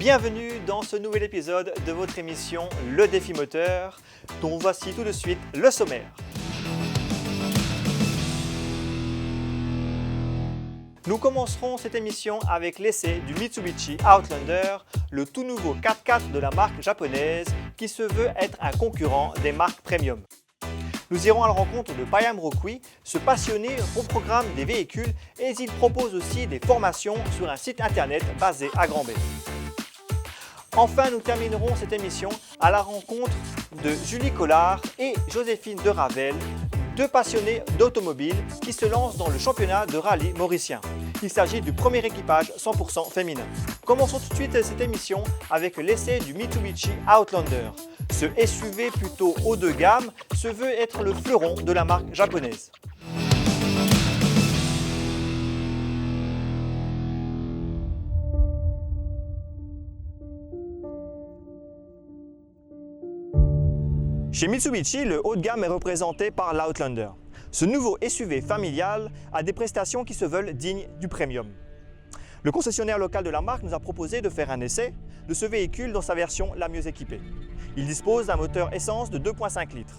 Bienvenue dans ce nouvel épisode de votre émission Le Défi Moteur, dont voici tout de suite le sommaire. Nous commencerons cette émission avec l'essai du Mitsubishi Outlander, le tout nouveau 4x4 de la marque japonaise qui se veut être un concurrent des marques premium. Nous irons à la rencontre de Payam Rokui, ce passionné au programme des véhicules, et il propose aussi des formations sur un site internet basé à Grand-Bay. Enfin, nous terminerons cette émission à la rencontre de Julie Collard et Joséphine de Ravel, deux passionnés d'automobile qui se lancent dans le championnat de rallye mauricien. Il s'agit du premier équipage 100% féminin. Commençons tout de suite cette émission avec l'essai du Mitsubishi Outlander. Ce SUV plutôt haut de gamme se veut être le fleuron de la marque japonaise. Chez Mitsubishi, le haut de gamme est représenté par l'Outlander. Ce nouveau SUV familial a des prestations qui se veulent dignes du premium. Le concessionnaire local de la marque nous a proposé de faire un essai de ce véhicule dans sa version la mieux équipée. Il dispose d'un moteur essence de 2,5 litres.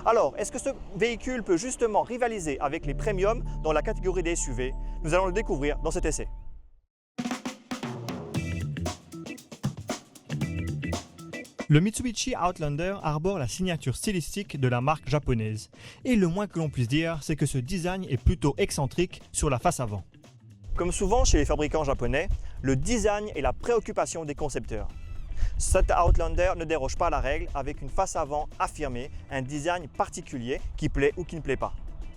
Alors, est-ce que ce véhicule peut justement rivaliser avec les premiums dans la catégorie des SUV? Nous allons le découvrir dans cet essai. Le Mitsubishi Outlander arbore la signature stylistique de la marque japonaise. Et le moins que l'on puisse dire, c'est que ce design est plutôt excentrique sur la face avant. Comme souvent chez les fabricants japonais, le design est la préoccupation des concepteurs. Cet Outlander ne déroge pas à la règle avec une face avant affirmée, un design particulier qui plaît ou qui ne plaît pas.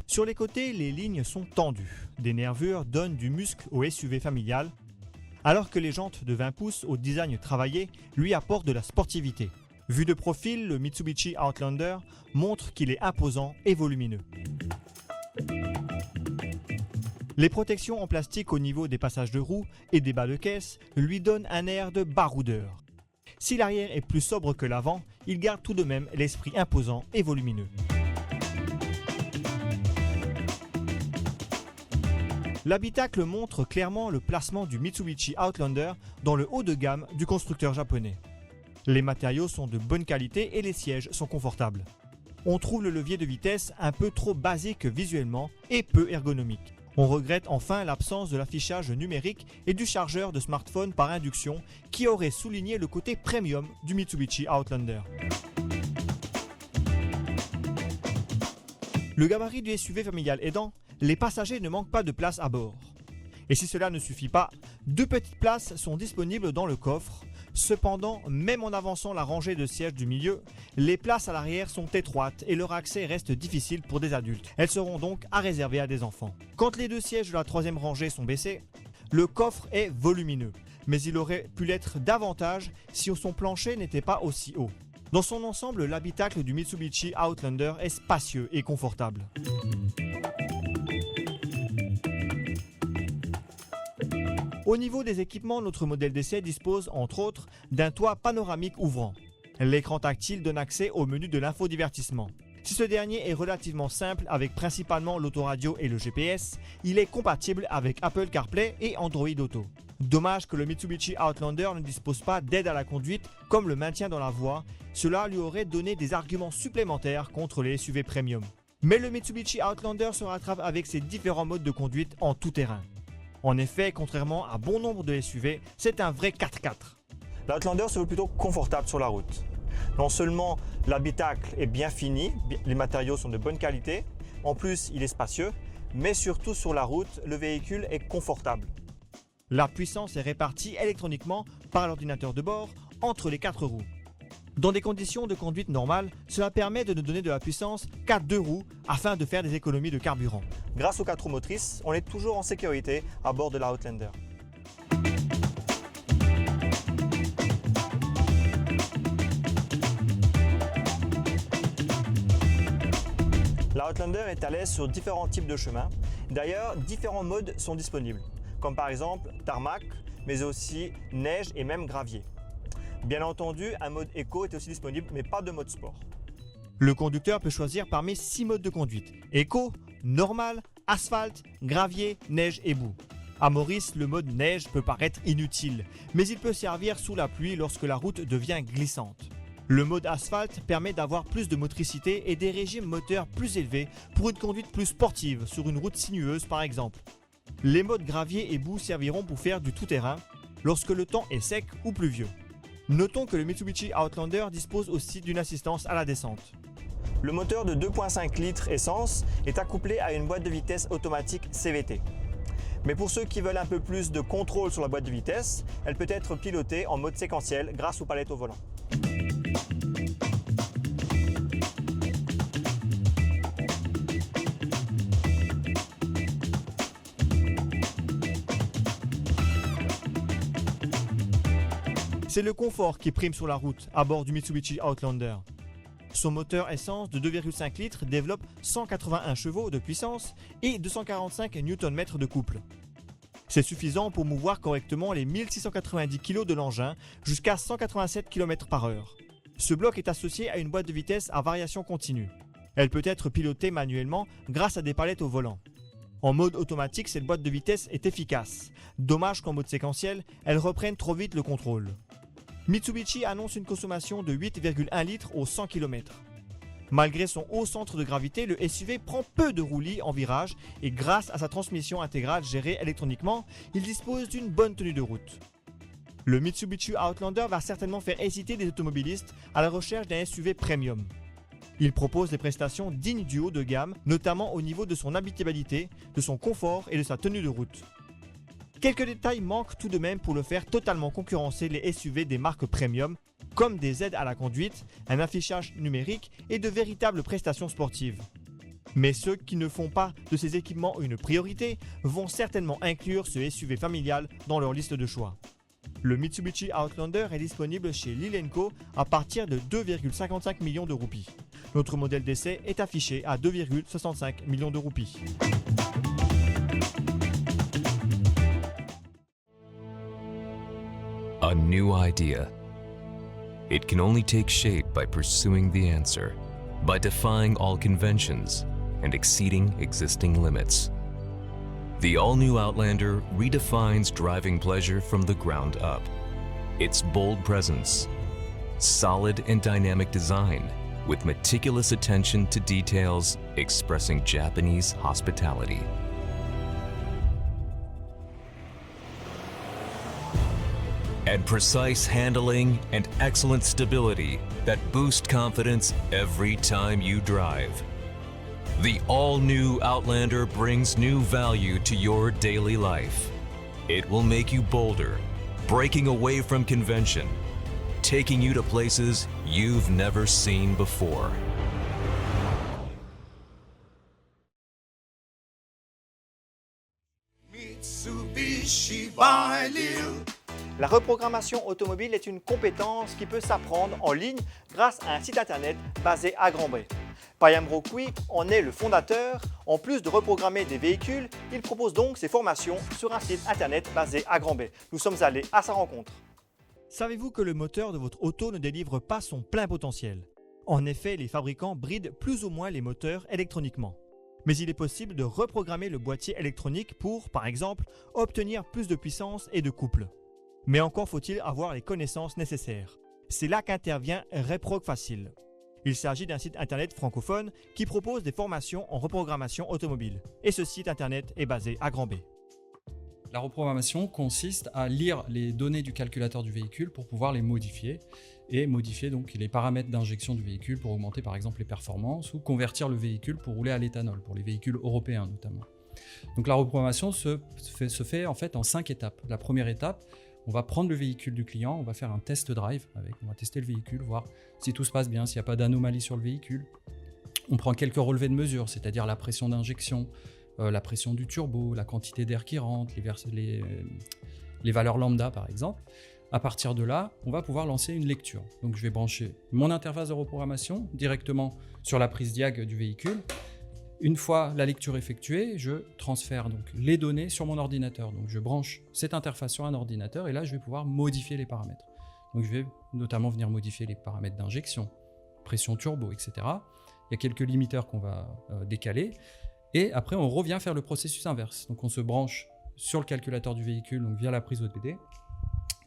Sur les côtés, les lignes sont tendues. Des nervures donnent du muscle au SUV familial, alors que les jantes de 20 pouces au design travaillé lui apportent de la sportivité. Vu de profil, le Mitsubishi Outlander montre qu'il est imposant et volumineux. Les protections en plastique au niveau des passages de roues et des bas de caisse lui donnent un air de baroudeur. Si l'arrière est plus sobre que l'avant, il garde tout de même l'esprit imposant et volumineux. L'habitacle montre clairement le placement du Mitsubishi Outlander dans le haut de gamme du constructeur japonais. Les matériaux sont de bonne qualité et les sièges sont confortables. On trouve le levier de vitesse un peu trop basique visuellement et peu ergonomique. On regrette enfin l'absence de l'affichage numérique et du chargeur de smartphone par induction qui aurait souligné le côté premium du Mitsubishi Outlander. Le gabarit du SUV familial aidant, les passagers ne manquent pas de place à bord. Et si cela ne suffit pas, deux petites places sont disponibles dans le coffre. Cependant, même en avançant la rangée de sièges du milieu, les places à l'arrière sont étroites et leur accès reste difficile pour des adultes. Elles seront donc à réserver à des enfants. Quand les deux sièges de la troisième rangée sont baissés, le coffre est volumineux, mais il aurait pu l'être davantage si son plancher n'était pas aussi haut. Dans son ensemble, l'habitacle du Mitsubishi Outlander est spacieux et confortable. Au niveau des équipements, notre modèle d'essai dispose entre autres d'un toit panoramique ouvrant. L'écran tactile donne accès au menu de l'infodivertissement. Si ce dernier est relativement simple avec principalement l'autoradio et le GPS, il est compatible avec Apple CarPlay et Android Auto. Dommage que le Mitsubishi Outlander ne dispose pas d'aide à la conduite comme le maintien dans la voie, cela lui aurait donné des arguments supplémentaires contre les SUV premium. Mais le Mitsubishi Outlander se rattrape avec ses différents modes de conduite en tout terrain. En effet, contrairement à bon nombre de SUV, c'est un vrai 4x4. L'Outlander se veut plutôt confortable sur la route. Non seulement l'habitacle est bien fini, les matériaux sont de bonne qualité, en plus il est spacieux, mais surtout sur la route, le véhicule est confortable. La puissance est répartie électroniquement par l'ordinateur de bord entre les 4 roues. Dans des conditions de conduite normales, cela permet de nous donner de la puissance qu'à 2 roues afin de faire des économies de carburant. Grâce aux 4 roues motrices, on est toujours en sécurité à bord de la Outlander. La Outlander est à l'aise sur différents types de chemins. D'ailleurs, différents modes sont disponibles, comme par exemple tarmac, mais aussi neige et même gravier. Bien entendu, un mode éco est aussi disponible, mais pas de mode sport. Le conducteur peut choisir parmi 6 modes de conduite. Éco, normal, asphalte, gravier, neige et boue. À Maurice, le mode neige peut paraître inutile, mais il peut servir sous la pluie lorsque la route devient glissante. Le mode asphalte permet d'avoir plus de motricité et des régimes moteurs plus élevés pour une conduite plus sportive sur une route sinueuse par exemple. Les modes gravier et boue serviront pour faire du tout-terrain lorsque le temps est sec ou pluvieux. Notons que le Mitsubishi Outlander dispose aussi d'une assistance à la descente. Le moteur de 2,5 litres essence est accouplé à une boîte de vitesse automatique CVT. Mais pour ceux qui veulent un peu plus de contrôle sur la boîte de vitesse, elle peut être pilotée en mode séquentiel grâce aux palettes au volant. C'est le confort qui prime sur la route à bord du Mitsubishi Outlander. Son moteur essence de 2,5 litres développe 181 chevaux de puissance et 245 Nm de couple. C'est suffisant pour mouvoir correctement les 1690 kg de l'engin jusqu'à 187 km/h. Ce bloc est associé à une boîte de vitesse à variation continue. Elle peut être pilotée manuellement grâce à des palettes au volant. En mode automatique, cette boîte de vitesse est efficace. Dommage qu'en mode séquentiel, elle reprenne trop vite le contrôle. Mitsubishi annonce une consommation de 8,1 litres au 100 km. Malgré son haut centre de gravité, le SUV prend peu de roulis en virage et grâce à sa transmission intégrale gérée électroniquement, il dispose d'une bonne tenue de route. Le Mitsubishi Outlander va certainement faire hésiter des automobilistes à la recherche d'un SUV premium. Il propose des prestations dignes du haut de gamme, notamment au niveau de son habitabilité, de son confort et de sa tenue de route. Quelques détails manquent tout de même pour le faire totalement concurrencer les SUV des marques premium, comme des aides à la conduite, un affichage numérique et de véritables prestations sportives. Mais ceux qui ne font pas de ces équipements une priorité vont certainement inclure ce SUV familial dans leur liste de choix. Le Mitsubishi Outlander est disponible chez Lynk & Co à partir de 2,55 millions de roupies. Notre modèle d'essai est affiché à 2,65 millions de roupies. A new idea. It can only take shape by pursuing the answer, by defying all conventions and exceeding existing limits. The all-new Outlander redefines driving pleasure from the ground up. Its bold presence, solid and dynamic design, with meticulous attention to details expressing Japanese hospitality. And precise handling and excellent stability that boost confidence every time you drive. The all-new Outlander brings new value to your daily life. It will make you bolder, breaking away from convention, taking you to places you've never seen before. Mitsubishi Value. La reprogrammation automobile est une compétence qui peut s'apprendre en ligne grâce à un site internet basé à Grand-Bay. Payam Rokui en est le fondateur. En plus de reprogrammer des véhicules, il propose donc ses formations sur un site internet basé à Grand-Bay. Nous sommes allés à sa rencontre. Savez-vous que le moteur de votre auto ne délivre pas son plein potentiel? En effet, les fabricants brident plus ou moins les moteurs électroniquement. Mais il est possible de reprogrammer le boîtier électronique pour, par exemple, obtenir plus de puissance et de couple. Mais encore faut-il avoir les connaissances nécessaires. C'est là qu'intervient Reprog Facile. Il s'agit d'un site internet francophone qui propose des formations en reprogrammation automobile. Et ce site internet est basé à Grand-Bay. La reprogrammation consiste à lire les données du calculateur du véhicule pour pouvoir les modifier et modifier donc les paramètres d'injection du véhicule pour augmenter par exemple les performances ou convertir le véhicule pour rouler à l'éthanol, pour les véhicules européens notamment. Donc la reprogrammation se fait en fait en 5 étapes. La première étape, on va prendre le véhicule du client, on va faire un test drive on va tester le véhicule, voir si tout se passe bien, s'il n'y a pas d'anomalie sur le véhicule. On prend quelques relevés de mesure, c'est-à-dire la pression d'injection, la pression du turbo, la quantité d'air qui rentre, les valeurs lambda par exemple. À partir de là, on va pouvoir lancer une lecture. Donc je vais brancher mon interface de reprogrammation directement sur la prise diag du véhicule. Une fois la lecture effectuée, je transfère donc les données sur mon ordinateur. Donc je branche cette interface sur un ordinateur et là je vais pouvoir modifier les paramètres. Donc je vais notamment venir modifier les paramètres d'injection, pression turbo, etc. Il y a quelques limiteurs qu'on va décaler. Et après on revient faire le processus inverse. Donc on se branche sur le calculateur du véhicule, donc via la prise OBD.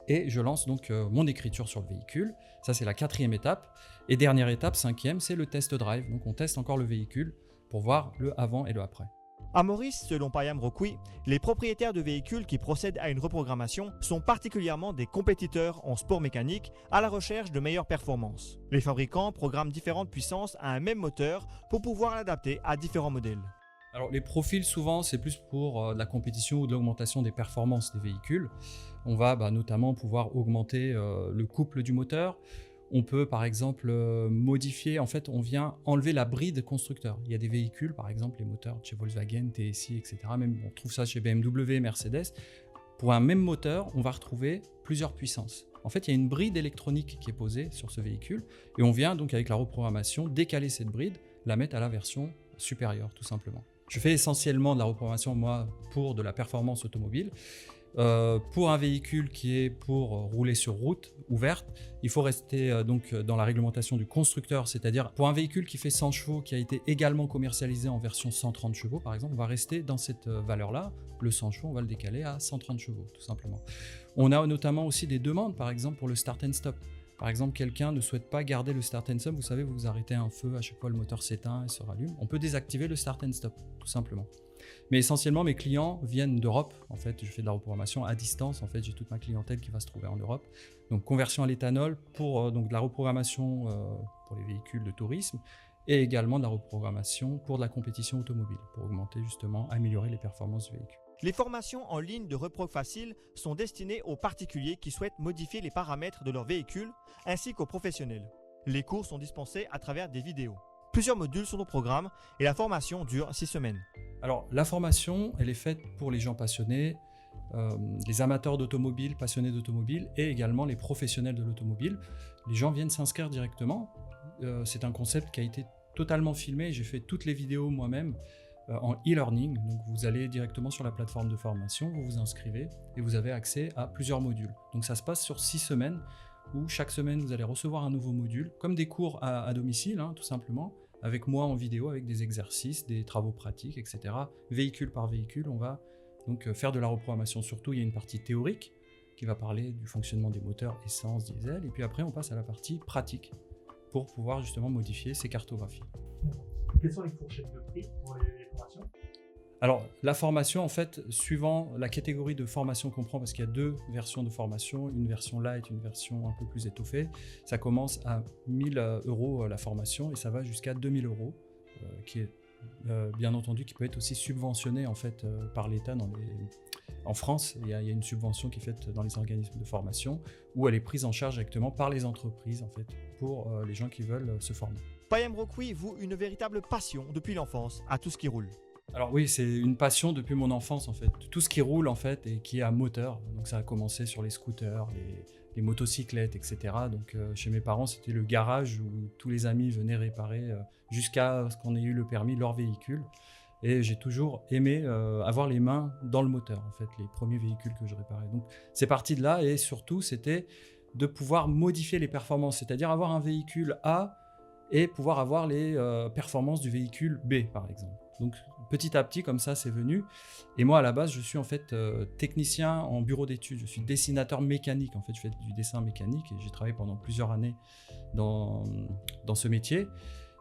Et je lance donc mon écriture sur le véhicule. Ça, c'est la 4e étape. Et dernière étape, 5e, c'est le test drive. Donc on teste encore le véhicule pour voir le avant et le après. À Maurice, selon Payam Rokwi, les propriétaires de véhicules qui procèdent à une reprogrammation sont particulièrement des compétiteurs en sport mécanique à la recherche de meilleures performances. Les fabricants programment différentes puissances à un même moteur pour pouvoir l'adapter à différents modèles. Alors les profils, souvent, c'est plus pour de la compétition ou de l'augmentation des performances des véhicules. On va notamment pouvoir augmenter le couple du moteur. On peut par exemple modifier, en fait on vient enlever la bride constructeur. Il y a des véhicules, par exemple les moteurs chez Volkswagen, TSI, etc. Même on trouve ça chez BMW, Mercedes. Pour un même moteur, on va retrouver plusieurs puissances. En fait, il y a une bride électronique qui est posée sur ce véhicule et on vient donc avec la reprogrammation décaler cette bride, la mettre à la version supérieure tout simplement. Je fais essentiellement de la reprogrammation moi pour de la performance automobile. Pour un véhicule qui est pour rouler sur route ouverte, il faut rester donc dans la réglementation du constructeur, c'est-à-dire pour un véhicule qui fait 100 chevaux, qui a été également commercialisé en version 130 chevaux par exemple, on va rester dans cette valeur-là. Le 100 chevaux, on va le décaler à 130 chevaux tout simplement. On a notamment aussi des demandes par exemple pour le start and stop. Par exemple, quelqu'un ne souhaite pas garder le start and stop, vous savez, vous arrêtez un feu, à chaque fois le moteur s'éteint et se rallume. On peut désactiver le start and stop tout simplement. Mais essentiellement, mes clients viennent d'Europe. En fait, je fais de la reprogrammation à distance. En fait, j'ai toute ma clientèle qui va se trouver en Europe. Donc, conversion à l'éthanol pour donc de la reprogrammation pour les véhicules de tourisme et également de la reprogrammation pour de la compétition automobile, pour augmenter justement, améliorer les performances du véhicule. Les formations en ligne de Reprog Facile sont destinées aux particuliers qui souhaitent modifier les paramètres de leur véhicule ainsi qu'aux professionnels. Les cours sont dispensés à travers des vidéos. Plusieurs modules sont au programme et la formation dure 6 semaines. Alors, la formation, elle est faite pour les gens passionnés, les amateurs d'automobile, passionnés d'automobile et également les professionnels de l'automobile. Les gens viennent s'inscrire directement. C'est un concept qui a été totalement filmé. J'ai fait toutes les vidéos moi-même en e-learning. Donc, vous allez directement sur la plateforme de formation, vous vous inscrivez et vous avez accès à plusieurs modules. Donc, ça se passe sur 6 semaines où chaque semaine, vous allez recevoir un nouveau module, comme des cours à domicile, tout simplement, avec moi en vidéo, avec des exercices, des travaux pratiques, etc. Véhicule par véhicule, on va donc faire de la reprogrammation. Surtout, il y a une partie théorique qui va parler du fonctionnement des moteurs essence, diesel, et puis après, on passe à la partie pratique pour pouvoir justement modifier ces cartographies. Quelles sont les fourchettes de prix pour les formations ? Alors, la formation, en fait, suivant la catégorie de formation qu'on prend, parce qu'il y a 2 versions de formation, une version light, une version un peu plus étoffée, ça commence à 1 000 € la formation et ça va jusqu'à 2 000 €, qui est bien entendu qui peut être aussi subventionné en fait par l'État. En France, il y a une subvention qui est faite dans les organismes de formation où elle est prise en charge directement par les entreprises en fait pour les gens qui veulent se former. Payam Rokwi voue une véritable passion depuis l'enfance à tout ce qui roule. Alors oui, c'est une passion depuis mon enfance en fait. Tout ce qui roule en fait et qui est à moteur. Donc ça a commencé sur les scooters, les motocyclettes, etc. Donc chez mes parents, c'était le garage où tous les amis venaient réparer jusqu'à ce qu'on ait eu le permis leur véhicule. Et j'ai toujours aimé avoir les mains dans le moteur en fait, les premiers véhicules que je réparais. Donc c'est parti de là et surtout c'était de pouvoir modifier les performances, c'est-à-dire avoir un véhicule A et pouvoir avoir les performances du véhicule B par exemple. Donc petit à petit comme ça c'est venu et moi à la base je suis en fait technicien en bureau d'études, je suis dessinateur mécanique en fait, je fais du dessin mécanique et j'ai travaillé pendant plusieurs années dans ce métier,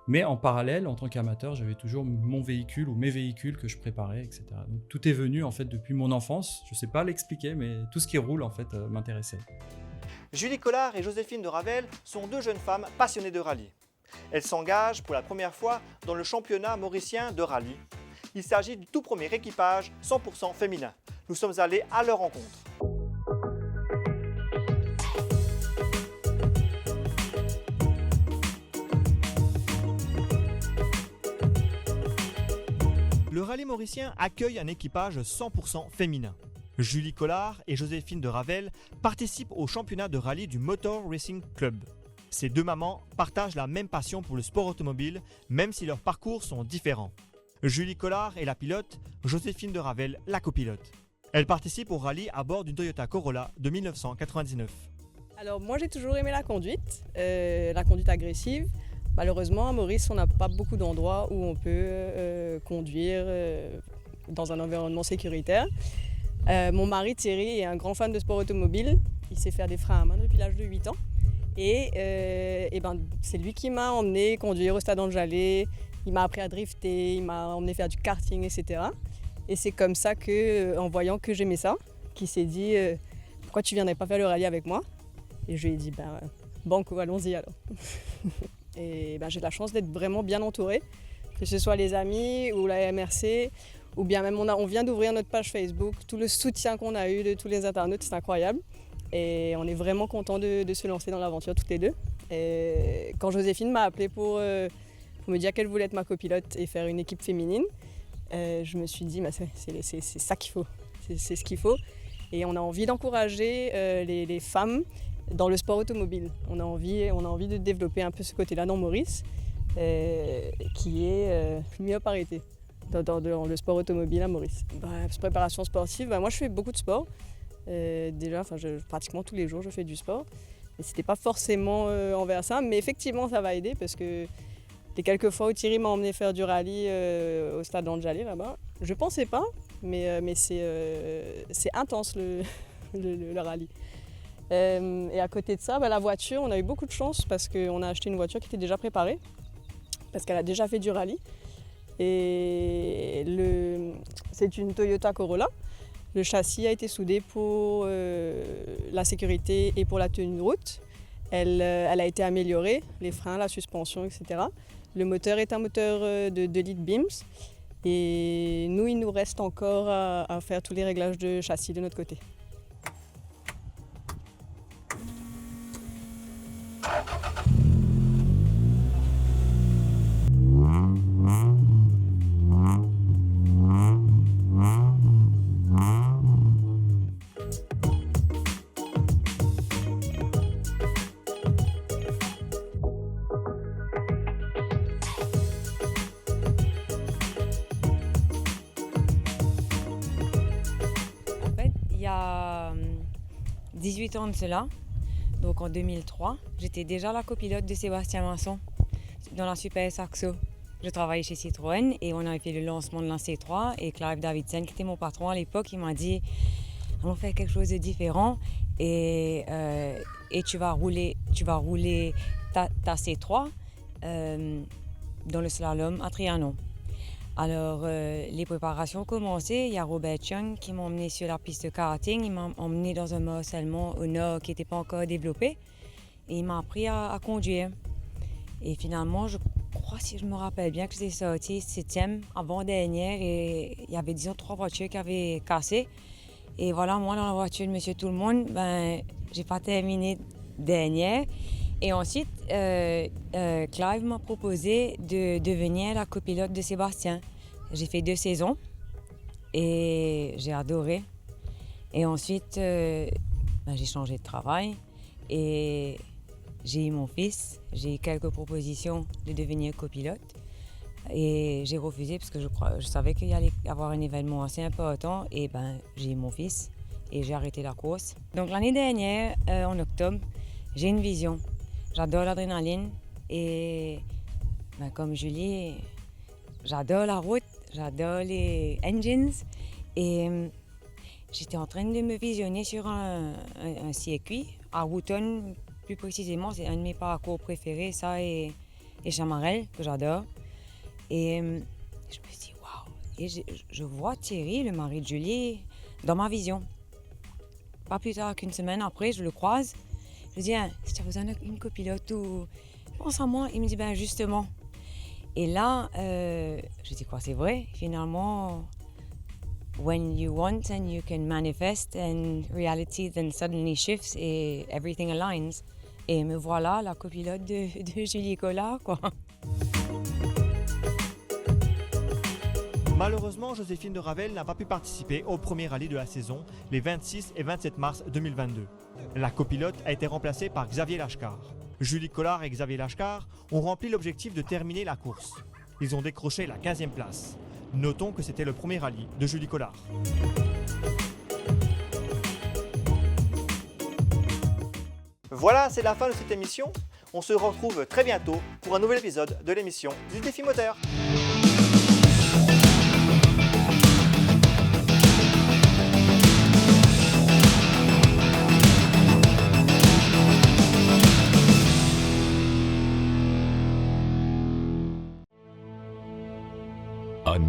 mais en parallèle en tant qu'amateur j'avais toujours mon véhicule ou mes véhicules que je préparais, etc. Donc tout est venu en fait depuis mon enfance, je sais pas l'expliquer mais tout ce qui roule en fait m'intéressait. Julie Collard et Joséphine de Ravel sont 2 jeunes femmes passionnées de rallye. Elles s'engagent pour la première fois dans le championnat mauricien de rallye. Il s'agit du tout premier équipage 100% féminin. Nous sommes allés à leur rencontre. Le rallye mauricien accueille un équipage 100% féminin. Julie Collard et Joséphine de Ravel participent au championnat de rallye du Motor Racing Club. Ces 2 mamans partagent la même passion pour le sport automobile, même si leurs parcours sont différents. Julie Collard est la pilote, Joséphine de Ravel la copilote. Elle participe au rallye à bord d'une Toyota Corolla de 1999. Alors moi j'ai toujours aimé la conduite agressive. Malheureusement à Maurice on n'a pas beaucoup d'endroits où on peut conduire dans un environnement sécuritaire. Mon mari Thierry est un grand fan de sport automobile. Il sait faire des freins à main depuis l'âge de 8 ans. Et c'est lui qui m'a emmené conduire au Stade Anjalay. Il m'a appris à drifter, il m'a emmené faire du karting, etc. Et c'est comme ça en voyant que j'aimais ça, qu'il s'est dit pourquoi tu viendrais pas faire le rallye avec moi? Et je lui ai dit banco, allons-y alors. Et j'ai la chance d'être vraiment bien entourée, que ce soit les amis ou la MRC, ou bien même on vient d'ouvrir notre page Facebook. Tout le soutien qu'on a eu de tous les internautes, c'est incroyable. Et on est vraiment contents de se lancer dans l'aventure toutes les deux. Et quand Joséphine m'a appelée pour me dire qu'elle voulait être ma copilote et faire une équipe féminine, je me suis dit c'est ça qu'il faut, c'est ce qu'il faut. Et on a envie d'encourager les femmes dans le sport automobile. On a envie de développer un peu ce côté-là dans Maurice, qui est mis à parité dans le sport automobile à Maurice. Préparation sportive, moi je fais beaucoup de sport. Pratiquement tous les jours je fais du sport. Et c'était pas forcément envers ça, mais effectivement ça va aider parce que les quelques fois où Thierry m'a emmené faire du rallye au Stade Anjalay là-bas, je pensais pas, mais c'est intense le rallye. Et à côté de ça, la voiture, on a eu beaucoup de chance parce qu'on a acheté une voiture qui était déjà préparée, parce qu'elle a déjà fait du rallye. Et c'est une Toyota Corolla. Le châssis a été soudé pour la sécurité et pour la tenue de route. Elle a été améliorée, les freins, la suspension, etc. Le moteur est un moteur de 2 litres Beams. Et nous, il nous reste encore à faire tous les réglages de châssis de notre côté. Il y a 18 ans de cela, donc en 2003, j'étais déjà la copilote de Sébastien Masson dans la Super Saxo. Je travaillais chez Citroën et on avait fait le lancement de la C3 et Clive Davidson, qui était mon patron à l'époque, il m'a dit on fait quelque chose de différent et tu vas rouler ta C3 dans le slalom à Trianon. Alors, les préparations ont commencé. Il y a Robert Chung qui m'a emmené sur la piste de karting. Il m'a emmené dans un morcellement au nord qui n'était pas encore développé. Et il m'a appris à conduire. Et finalement, je crois, si je me rappelle bien, que j'étais sortie 7e avant-dernière. Et il y avait, disons, 3 voitures qui avaient cassé. Et voilà, moi, dans la voiture de Monsieur Tout-le-Monde, j'ai pas terminé dernière. Et ensuite, Clive m'a proposé de devenir la copilote de Sébastien. J'ai fait 2 saisons et j'ai adoré. Et ensuite, j'ai changé de travail et j'ai eu mon fils. J'ai eu quelques propositions de devenir copilote et j'ai refusé parce que je savais qu'il y allait y avoir un événement assez important et j'ai eu mon fils et j'ai arrêté la course. Donc l'année dernière, en octobre, j'ai une vision. J'adore l'adrénaline et comme Julie, j'adore la route, j'adore les engines et j'étais en train de me visionner sur un circuit à Wootton, plus précisément, c'est un de mes parcours préférés, ça et Chamarel, que j'adore. Et je me suis dit waouh, et je vois Thierry, le mari de Julie, dans ma vision. Pas plus tard qu'une semaine après, je le croise. Je dis, si tu as besoin d'une copilote ou pense à moi. Il me dit, justement. Et là, je dis, quoi, c'est vrai? Finalement, when you want and you can manifest and reality then suddenly shifts et everything aligns. Et me voilà, la copilote de Julie Collard, quoi. Malheureusement, Joséphine de Ravel n'a pas pu participer au premier rallye de la saison, les 26 et 27 mars 2022. La copilote a été remplacée par Xavier Lachkar. Julie Collard et Xavier Lachkar ont rempli l'objectif de terminer la course. Ils ont décroché la 15e place. Notons que c'était le premier rallye de Julie Collard. Voilà, c'est la fin de cette émission. On se retrouve très bientôt pour un nouvel épisode de l'émission du Défi Moteur.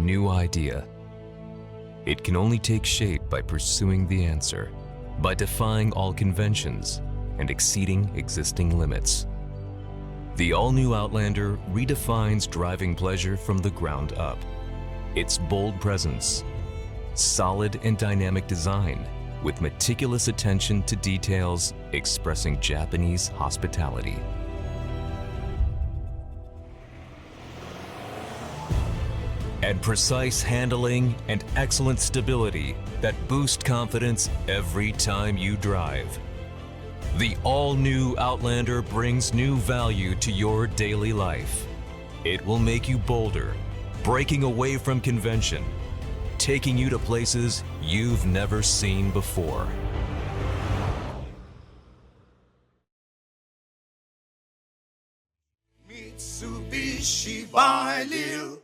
new idea. It can only take shape by pursuing the answer, by defying all conventions and exceeding existing limits. The all-new Outlander redefines driving pleasure from the ground up. Its bold presence, solid and dynamic design, with meticulous attention to details expressing Japanese hospitality. And precise handling and excellent stability that boost confidence every time you drive. The all-new Outlander brings new value to your daily life. It will make you bolder, breaking away from convention, taking you to places you've never seen before. Mitsubishi Baileil